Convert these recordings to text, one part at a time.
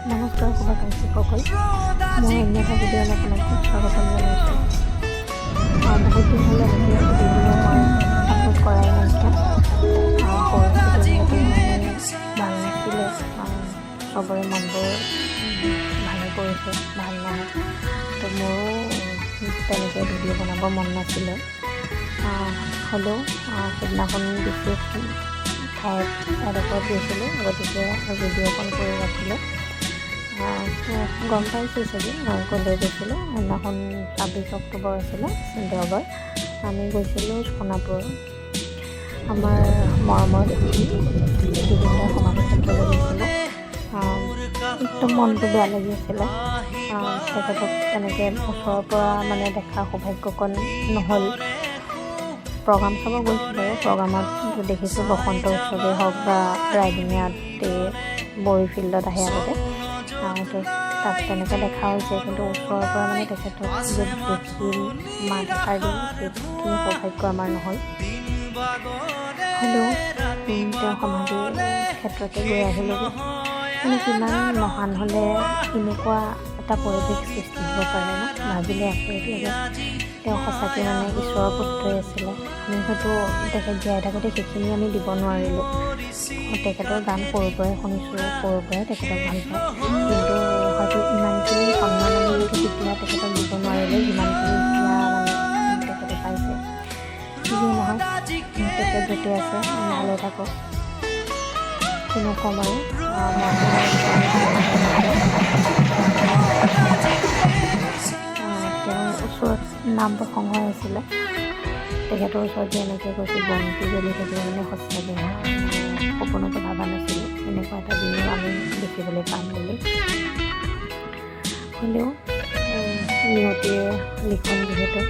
নমস্কাৰ শুভাকাংক্ষীসকল, মই অন্য এটা ভিডিঅ'লৈ আপোনালোকক স্বাগতম জনাইছোঁ। বহুত দিন হ'ল এনেকৈ ভিডিঅ' মই আপলোড কৰাই নাইকিয়া। পৰিস্থিতি ভাল নাছিলে, চবৰে মনবোৰ ভাঙি পৰিছে, ভাল নহয়। তো মোৰো তেনেকৈ ভিডিঅ' বনাব মন নাছিলে। হ'লেও সেইদিনাখন বিশেষ ঠাইত এডোখৰত গৈছিলোঁ, গতিকে ভিডিঅ'কণ কৰি ৰাখিলোঁ। গম পাইছোঁ চাগে ক'লৈ গৈছিলোঁ। সেইদিনাখন 26 অক্টোবৰ আছিলে, দেওবাৰ। আমি গৈছিলোঁ সোণাপুৰ, আমাৰ মৰমৰ জুবিনদাৰ সমাধি ক্ষেত্ৰলৈ গৈছিলোঁ। একদম মনটো বেয়া লাগি আছিলে। তেখেতক তেনেকৈ ওচৰৰ পৰা দেখা সৌভাগ্যকণ নহ'ল। প্ৰগ্ৰাম চাব গৈছোঁ বাৰু, প্ৰগ্ৰামত দেখিছোঁ বসন্ত উৎসৱেই হওক বা ৰাইডিঙীয়া বড়ি ফিল্ডত আহে আগতে, তাত তেনেকৈ দেখা হৈছে। কিন্তু ওচৰৰ পৰা তেখেতক যে দেখি মাত এষাৰ দিওঁ, সেইখিনি সৌভাগ্য আমাৰ নহ'ল। হ'লেও তেওঁ সমাধি ক্ষেত্ৰতে গৈ আহিলোগৈ। কিমান মহান হ'লে এনেকুৱা এটা পৰিৱেশ সৃষ্টি হ'ব পাৰে ন, ভাবিলে আচৰিত লাগে। তেওঁ সঁচাকৈ ঈশ্বৰৰ পুত্ৰই আছিলে। আমি হয়তো তেখেত জীয়াই থাকোঁতে সেইখিনি আমি দিব নোৱাৰিলোঁ। তেখেতৰ গান সৰুৰ পৰাই শুনিছোঁ, সৰুৰ পৰাই তেখেতক ভাল পাওঁ, কিন্তু হয়তো ইমানখিনি সন্মান আমি হয়তো তেতিয়া তেখেতক দিব নোৱাৰিলোঁ, যিমানখিনি এতিয়া তেখেতে পাইছে। যিয়ে নহওক, তেখেত য'তে আছে ভালে থাকক, কিনো ক'ম আৰু। তেওঁৰ ওচৰত নাম প্ৰসংগ আছিলে, তেখেতৰ ওচৰত যে এনেকৈ কৈছোঁ বন্তি জ্বলি থাকিলে সঁচাকৈ সপোনতো ভবা নাছিলোঁ এনেকুৱা এটা দিনো আমি দেখিবলৈ পাম বুলি। হ'লেও নিয়তিৰ লিখন যিহেতু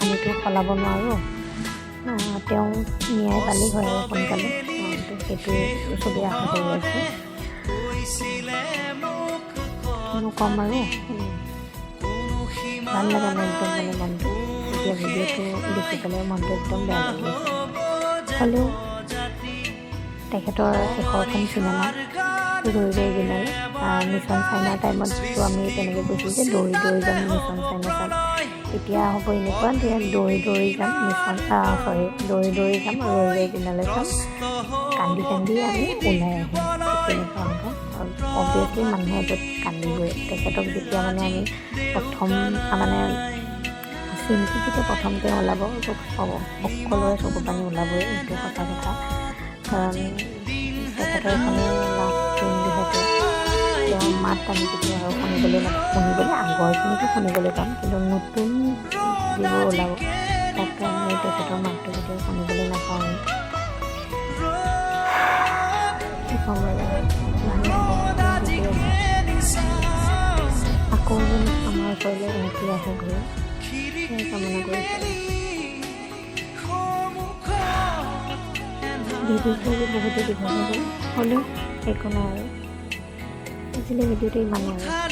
আমিতো সলাব নোৱাৰোঁ, তেওঁ ন্যায় পালেই হয় আৰু সোনকালে, সেইটোৱে চবেই আশা কৰি আছে। কিনো ক'ম আৰু, ভাল লগা নাই একদম মনটো। এতিয়া ভিডিঅ'টো দেখি পেলাই মনটো একদম বেয়া লাগি আছে। হ'লেও তেখেতৰ শেষৰখন চিনেমা ৰৈ ৰৈ বিনালে, মিছন চাইনাৰ টাইমততো আমি তেনেকৈ কৈছোঁ যে দৌৰি দৌৰি যাম মিছন চাইনা চাম। এতিয়া হ'ব এনেকুৱা যে দৌৰি দৌৰি যাম দৌৰি দৌৰি যাম ৰৈ ৰৈ বিনালে চাম, কান্দি কান্দি আমি ওলাই আহিম, তেনেকুৱা হ'ব। অভিয়াছলি মানুহে য'ত কান্দিবই। তেখেতক যেতিয়া আমি প্ৰথম চিনটো যেতিয়া প্ৰথমতে ওলাব, সকলোৰে চকু পানী ওলাবই, এইটো সঁচা কথা। কাৰণ তেখেতৰ এখনে লাষ্ট চিন যিহেতু, তেওঁৰ মাত আমি কেতিয়া আৰু শুনিবলৈ আগৰখিনিতো শুনিবলৈ পাম, কিন্তু নতুন যিবোৰ ওলাব তাততো আমি তেখেতৰ মাতটো কেতিয়াও শুনিবলৈ নাপাওঁ। আকৌ যেন আমাৰ ওচৰলৈ উভতি আহে ঘূৰি, সেই কামনা কৰিছোঁ। ভিডিঅ'টো আজি বহুতেই দীঘল হৈ গ'ল, হ'লেও একো নাই আৰু। আজিলৈ ভিডিঅ'টো ইমানেই আৰু।